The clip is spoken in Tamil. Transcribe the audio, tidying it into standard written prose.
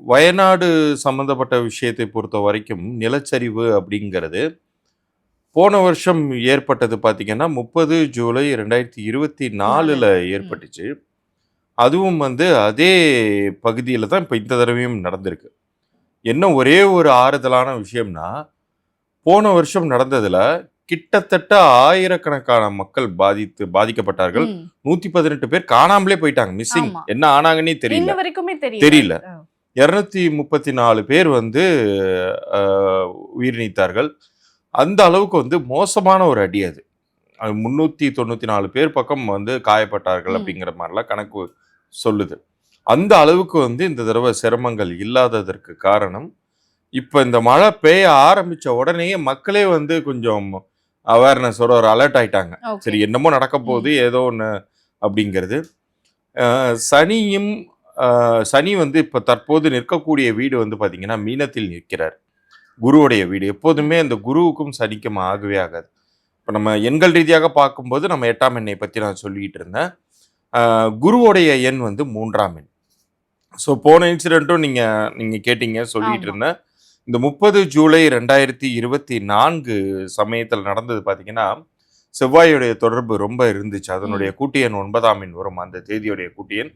வயநாடு சம்மந்தப்பட்ட விஷயத்தை பொறுத்த வரைக்கும் நிலச்சரிவு அப்படிங்கிறது போன வருஷம் ஏற்பட்டது பார்த்தீங்கன்னா 30 ஜூலை 2024ல ம். ஏற்பட்டுச்சு. அதுவும் அதே பகுதியில தான் இப்ப இந்த தடவையும் நடந்திருக்கு. என்ன ஒரே ஒரு ஆறுதலான விஷயம்னா, போன வருஷம் நடந்ததுல கிட்டத்தட்ட ஆயிரக்கணக்கான மக்கள் பாதிக்கப்பட்டார்கள். ம். 118 பேர் காணாமலே போயிட்டாங்க. மிஸ்ஸிங். ஆமா. என்ன ஆனாங்கன்னே தெரியல. இன்ன வரைக்குமே தெரியல தெரியல. அது. 234 பேர் அ உயிர் நீத்தார்கள். அந்த அளவுக்கு மோசமான ஒரு அடி அது. 394 பேர் பக்கம் காயப்பட்டார்கள் ம். அப்படிங்கிற மாரிலாம் கணக்கு சொல்லுது. அந்த அளவுக்கு இந்த தடவ சிரமங்கள் இல்லாததற்கு காரணம், இப்ப இந்த மழை பெய்ய ஆரம்பிச்ச உடனேயே மக்களே கொஞ்சம் அவேர்னஸோட ஒரு அலர்ட் ஆயிட்டாங்க. ஓகே. சரி என்னமோ நடக்க போகுது, ம். ஏதோ ஒண்ணு அப்படிங்கிறது. சனியும் அ சனி இப்ப தற்போது நிற்கக்கூடிய வீடு பார்த்தீங்கன்னா, மீனத்தில் நிற்கிறார். குருவுடைய வீடு. எப்போதுமே ம். அந்த குருவுக்கும் சனிக்கும் ஆகவே ஆகாது. இப்ப நம்ம எண்கள் ரீதியாக பார்க்கும்போது, நம்ம 8ஆம் எண்ணை பத்தி நான் சொல்லிட்டு இருந்தேன். குருவுடைய எண் 3ஆம் எண். ஸோ போன இன்சிடென்ட்டும் நீங்க நீங்க கேட்டீங்க, சொல்லிட்டு ஆமா. இருந்தேன். இந்த 30 ஜூலை 2024 சமயத்துல நடந்தது பார்த்தீங்கன்னா, செவ்வாயுடைய தொடர்பு ரொம்ப இருந்துச்சு. அதனுடைய ம். கூட்டு எண் 9ஆம் எண் வரும். அந்த தேதியுடைய கூட்டு எண்.